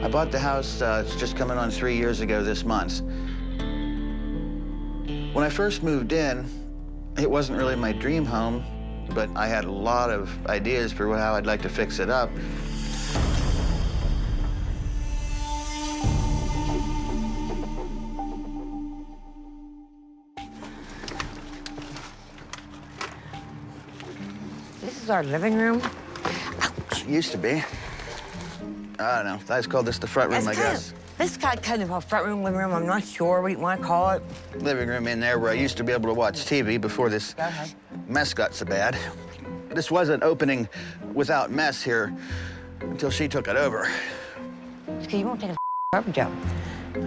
I bought the house, it's just coming on 3 years ago this month. When I first moved in, it wasn't really my dream home, but I had a lot of ideas for how I'd like to fix it up. This is our living room. It used to be. I don't know. I just call this the front room, I guess. This got kind of a front room, living room. I'm not sure what you want to call it. Living room in there where I used to be able to watch TV before this mess got so bad. This wasn't opening without mess here until she took it over. Because you won't take a garbage out.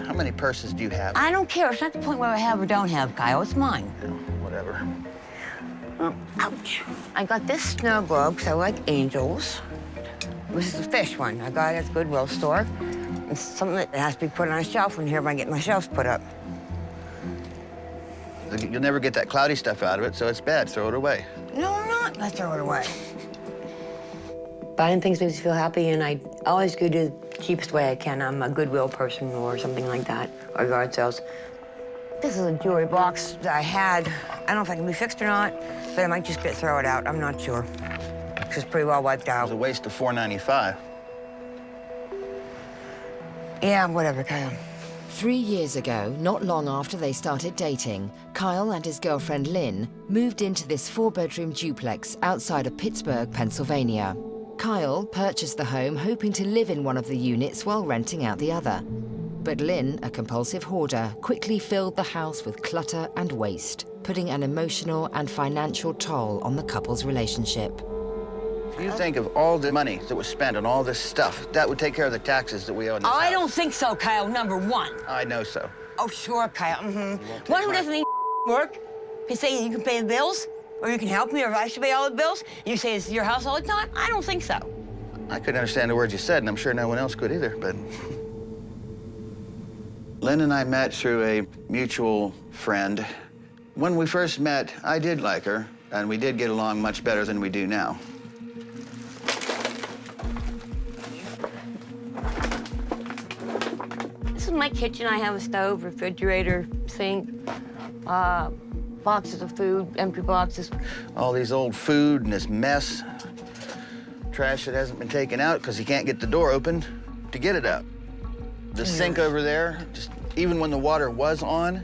How many purses do you have? I don't care. It's not the point where I have or don't have, Kyle. It's mine. Oh, whatever. Ouch. I got this snow globe because I like angels. This is a fish one. I got it at the Goodwill store. It's something that has to be put on a shelf when here when I get my shelves put up. You'll never get that cloudy stuff out of it, so it's bad. Throw it away. No, I'm not. Let's throw it away. Buying things makes me feel happy, and I always go to the cheapest way I can. I'm a Goodwill person or something like that, or yard sales. This is a jewelry box that I had. I don't know if it can be fixed or not, but I might just throw it out. I'm not sure. It's pretty well wiped out. It was a waste of $4.95. Yeah, whatever, Kyle. 3 years ago, not long after they started dating, Kyle and his girlfriend Lynn moved into this 4-bedroom duplex outside of Pittsburgh, Pennsylvania. Kyle purchased the home hoping to live in one of the units while renting out the other. But Lynn, a compulsive hoarder, quickly filled the house with clutter and waste, putting an emotional and financial toll on the couple's relationship. If you think of all the money that was spent on all this stuff, that would take care of the taxes that we owe in this house. I don't think so, Kyle, number one. I know so. Oh, sure, Kyle, One who doesn't need work can say you can pay the bills, or you can help me, or I should pay all the bills. You say it's your house all the time? I don't think so. I couldn't understand the words you said, and I'm sure no one else could either, but... Lynn and I met through a mutual friend. When we first met, I did like her, and we did get along much better than we do now. This is my kitchen. I have a stove, refrigerator, sink, boxes of food, empty boxes. All these old food and this mess. Trash that hasn't been taken out because you can't get the door open to get it out. The sink over there, just even when the water was on,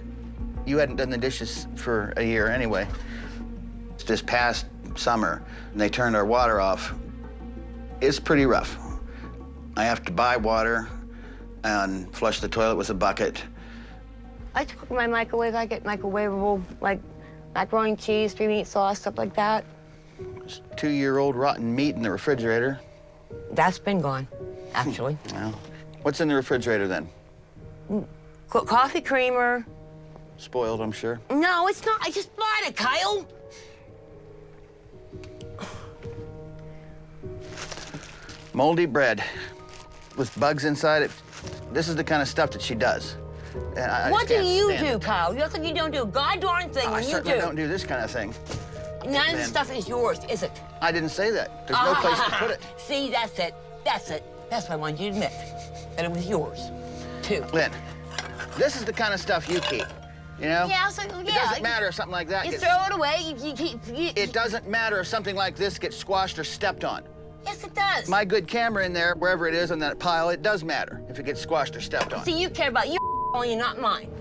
you hadn't done the dishes for a year anyway. It's this past summer, and they turned our water off. It's pretty rough. I have to buy water and flush the toilet with a bucket. I cook in my microwave. I get microwavable, like macaroni and cheese, 3-meat sauce, stuff like that. There's 2-year-old rotten meat in the refrigerator. That's been gone, actually. Well, what's in the refrigerator then? Coffee creamer. Spoiled, I'm sure. No, it's not. I just bought it, Kyle. Moldy bread with bugs inside it. This is the kind of stuff that she does. And I What just do can't you stand do, it. Kyle? You think you don't do a god-darn thing I when you certainly do. don't do this kind of thing. None of the Man. stuff is yours, is it? I didn't say that. There's no place to put it. See, that's it. That's it. That's what I wanted you to admit. That it was yours, too. Lynn, this is the kind of stuff you keep, you know? Yeah, so, yeah. It doesn't matter if something like that You gets... throw it away. It doesn't matter if something like this gets squashed or stepped on. Yes, it does. My good camera in there, wherever it is on that pile, it does matter if it gets squashed or stepped on. See, you care about your only, not mine.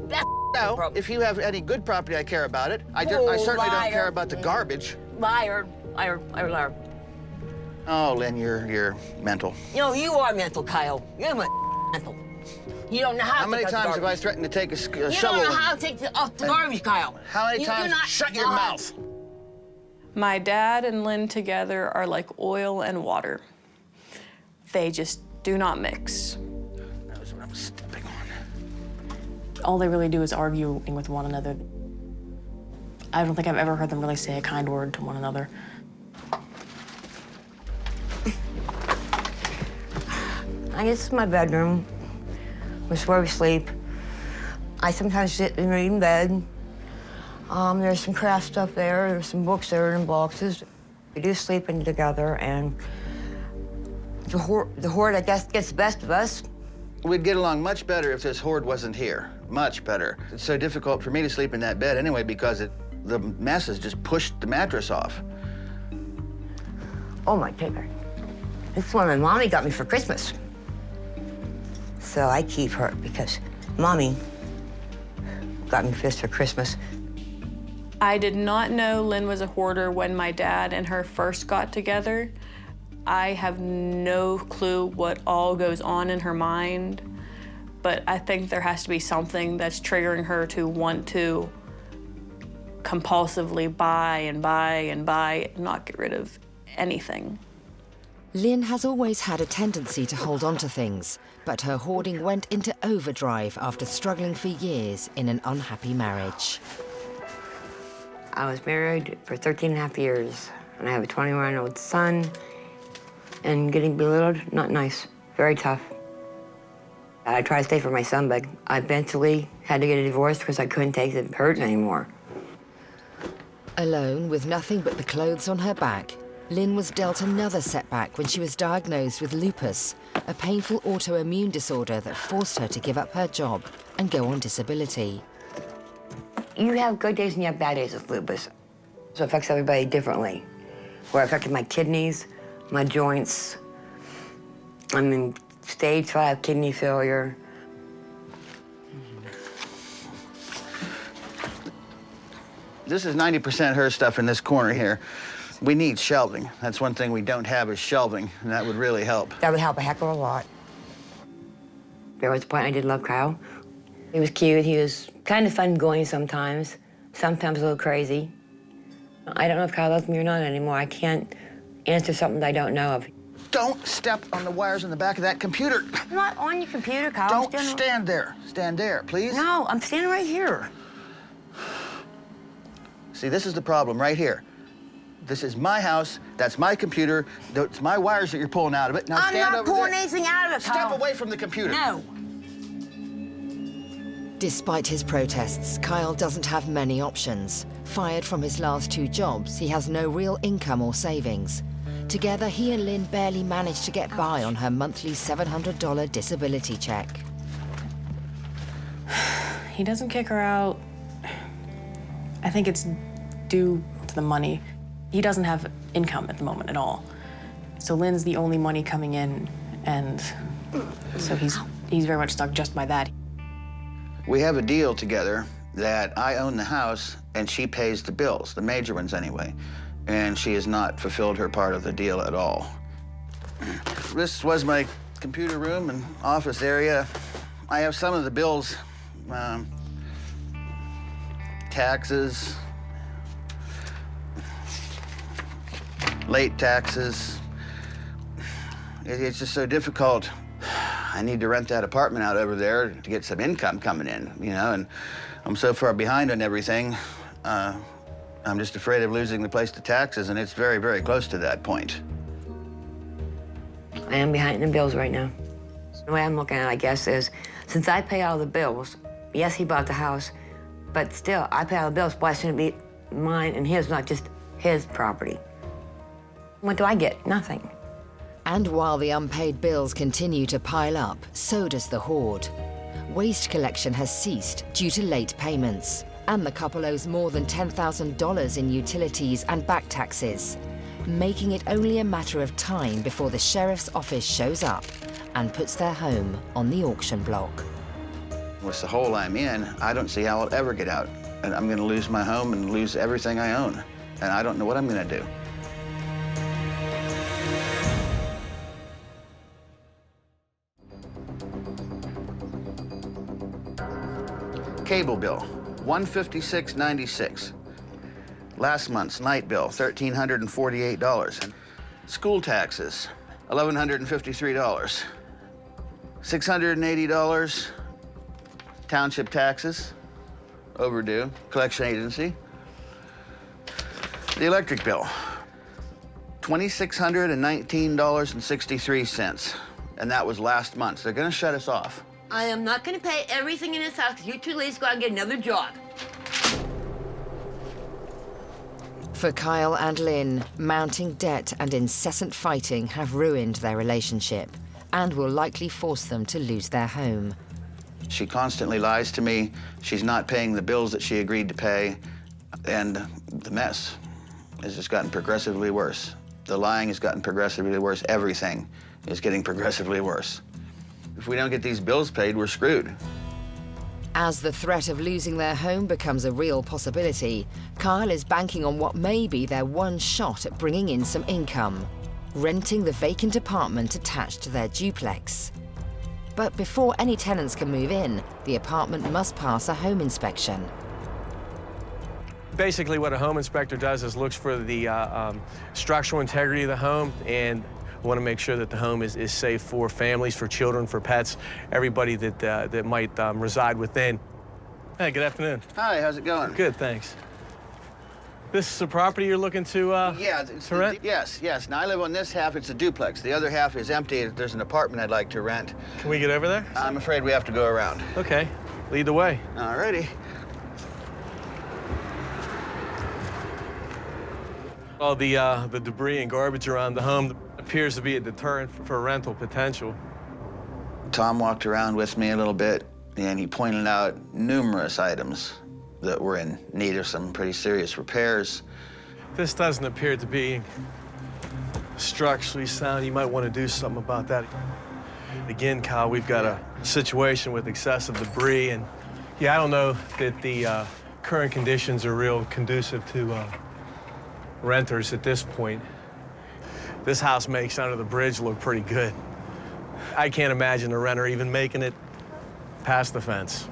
That's No, problem. if you have any good property, I care about it. I certainly don't care about the garbage. Liar. Liar. Liar. Liar. Oh, Lynn, you're mental. No, you are mental, Kyle. You're mental. You don't know How to many take out the times have I garbage. threatened to take a You shovel? don't know how to take off the garbage, Kyle. How many You do times? not Shut your know how- mouth. My dad and Lynn together are like oil and water. They just do not mix. Knows what I'm stepping on. All they really do is arguing with one another. I don't think I've ever heard them really say a kind word to one another. I guess it's my bedroom. It's where we sleep. I sometimes sit and read in bed. There's some craft stuff there. There's some books there in boxes. We do sleep in together, and the hoard, I guess, gets the best of us. We'd get along much better if this horde wasn't here. Much better. It's so difficult for me to sleep in that bed anyway because the mess has just pushed the mattress off. Oh my goodness. This is one my mommy got me for Christmas. So I keep her because mommy got me this for Christmas. I did not know Lynn was a hoarder when my dad and her first got together. I have no clue what all goes on in her mind, but I think there has to be something that's triggering her to want to compulsively buy and buy and buy and not get rid of anything. Lynn has always had a tendency to hold on to things, but her hoarding went into overdrive after struggling for years in an unhappy marriage. I was married for 13 and a half years, and I have a 21-year-old son, and getting belittled, not nice, very tough. I tried to stay for my son, but I eventually had to get a divorce because I couldn't take the hurt anymore. Alone with nothing but the clothes on her back, Lynn was dealt another setback when she was diagnosed with lupus, a painful autoimmune disorder that forced her to give up her job and go on disability. You have good days and you have bad days with lupus. So it affects everybody differently. Where it affected my kidneys, my joints. I'm in stage 5 kidney failure. This is 90% her stuff in this corner here. We need shelving. That's one thing we don't have is shelving, and that would really help. That would help a heck of a lot. There was a point I did love Kyle. He was cute. He was kind of fun going sometimes a little crazy. I don't know if Kyle loves me or not anymore. I can't answer something that I don't know of. Don't step on the wires in the back of that computer. I'm not on your computer, Kyle. Don't stand there. Stand there, please. No, I'm standing right here. See, this is the problem right here. This is my house. That's my computer. It's my wires that you're pulling out of it. Now I'm stand not over there. pulling anything out of it, Kyle. Step away from the computer. No. Despite his protests, Kyle doesn't have many options. Fired from his last 2 jobs, he has no real income or savings. Together, he and Lynn barely manage to get by on her monthly $700 disability check. He doesn't kick her out. I think it's due to the money. He doesn't have income at the moment at all. So Lynn's the only money coming in, and so he's very much stuck just by that. We have a deal together that I own the house and she pays the bills, the major ones anyway. And she has not fulfilled her part of the deal at all. This was my computer room and office area. I have some of the bills, taxes, late taxes. It's just so difficult. I need to rent that apartment out over there to get some income coming in, you know, and I'm so far behind on everything. I'm just afraid of losing the place to taxes, and it's very, very close to that point. I am behind in bills right now. The way I'm looking at it, I guess, is since I pay all the bills, yes, he bought the house, but still, I pay all the bills. Why shouldn't it be mine and his, not just his property? What do I get? Nothing. And while the unpaid bills continue to pile up, so does the hoard. Waste collection has ceased due to late payments, and the couple owes more than $10,000 in utilities and back taxes, making it only a matter of time before the sheriff's office shows up and puts their home on the auction block. With the hole I'm in, I don't see how I'll ever get out. And I'm gonna lose my home and lose everything I own. And I don't know what I'm gonna do. Cable bill, $156.96. Last month's night bill, $1,348. School taxes, $1,153. $680 township taxes, overdue, collection agency. The electric bill, $2,619.63. And that was last month. They're gonna shut us off. I am not going to pay everything in this house because you're too lazy to go out and get another job. For Kyle and Lynn, mounting debt and incessant fighting have ruined their relationship and will likely force them to lose their home. She constantly lies to me. She's not paying the bills that she agreed to pay. And the mess has just gotten progressively worse. The lying has gotten progressively worse. Everything is getting progressively worse. If we don't get these bills paid, we're screwed. As the threat of losing their home becomes a real possibility, Kyle is banking on what may be their one shot at bringing in some income, renting the vacant apartment attached to their duplex. But before any tenants can move in, the apartment must pass a home inspection. Basically, what a home inspector does is looks for the structural integrity of the home, and want to make sure that the home is safe for families, for children, for pets, everybody that might reside within. Hey, good afternoon. Hi, how's it going? Good, thanks. This is a property you're looking to to rent? Yes. Now, I live on this half. It's a duplex. The other half is empty. There's an apartment I'd like to rent. Can we get over there? I'm afraid we have to go around. Okay, lead the way. All righty. All the debris and garbage around the home appears to be a deterrent for rental potential. Tom walked around with me a little bit, and he pointed out numerous items that were in need of some pretty serious repairs. This doesn't appear to be structurally sound. You might want to do something about that. Again, Kyle, we've got a situation with excessive debris, and yeah, I don't know that the current conditions are real conducive to renters at this point. This house makes under the bridge look pretty good. I can't imagine a renter even making it past the fence.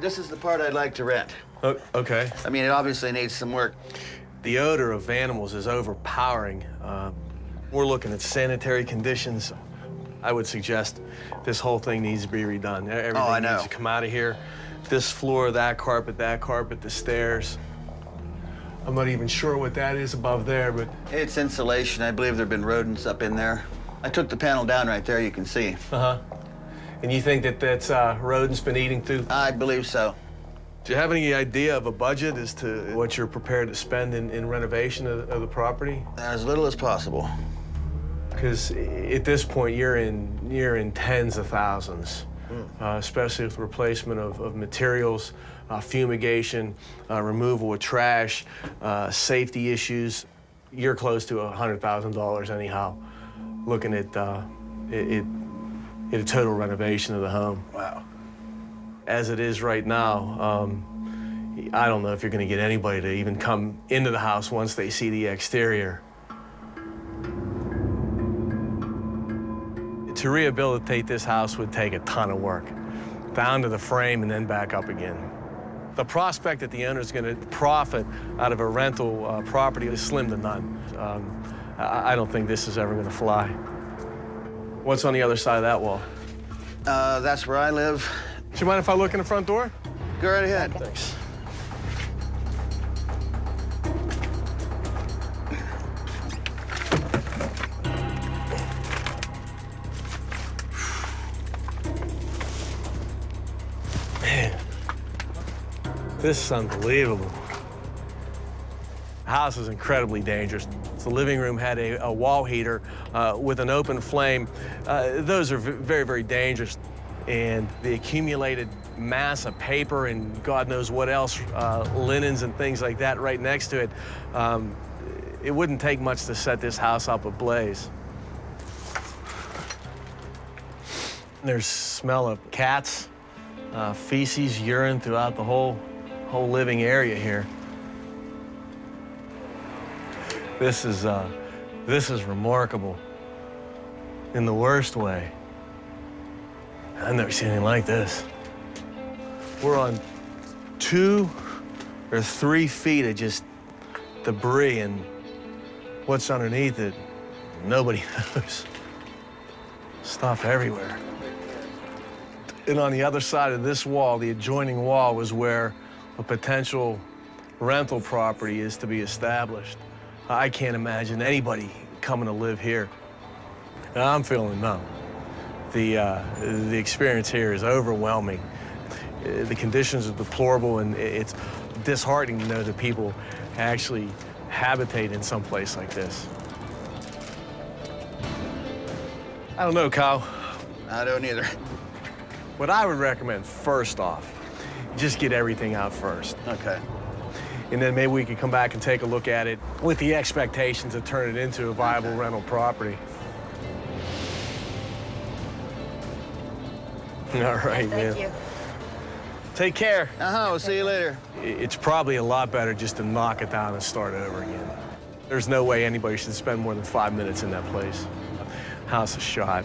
This is the part I'd like to rent. Oh, okay. I mean, it obviously needs some work. The odor of animals is overpowering. We're looking at sanitary conditions. I would suggest this whole thing needs to be redone. Everything needs to come out of here. This floor, that carpet, the stairs. I'm not even sure what that is above there, but... It's insulation. I believe there have been rodents up in there. I took the panel down right there, you can see. Uh-huh. And you think that that's rodents been eating through? I believe so. Do you have any idea of a budget as to what you're prepared to spend in renovation of the property? As little as possible. Because at this point, you're in tens of thousands, especially with replacement of materials, fumigation, removal of trash, safety issues. You're close to $100,000 anyhow, looking at a total renovation of the home. Wow. As it is right now, I don't know if you're going to get anybody to even come into the house once they see the exterior. To rehabilitate this house would take a ton of work, down to the frame and then back up again. The prospect that the owner's going to profit out of a rental property is slim to none. I don't think this is ever going to fly. What's on the other side of that wall? That's where I live. Do you mind if I look in the front door? Go right ahead. Thanks. Man, this is unbelievable. The house is incredibly dangerous. The living room had a wall heater with an open flame. Those are very, very dangerous. And the accumulated mass of paper and God knows what else, linens and things like that right next to it, it wouldn't take much to set this house up ablaze. There's smell of cats, feces, urine throughout the whole living area here. This is remarkable in the worst way. I've never seen anything like this. We're on 2 or 3 feet of just debris, and what's underneath it, nobody knows. Stuff everywhere. And on the other side of this wall, the adjoining wall, was where a potential rental property is to be established. I can't imagine anybody coming to live here. I'm feeling numb. The experience here is overwhelming. The conditions are deplorable, and it's disheartening to know that people actually habitate in some place like this. I don't know, Kyle. I don't either. What I would recommend, first off, just get everything out first. Okay. And then maybe we could come back and take a look at it with the expectation to turn it into a viable rental property. All right, man. Thank you. Take care. We'll see you later. It's probably a lot better just to knock it down and start over again. There's no way anybody should spend more than 5 minutes in that place. House is shot.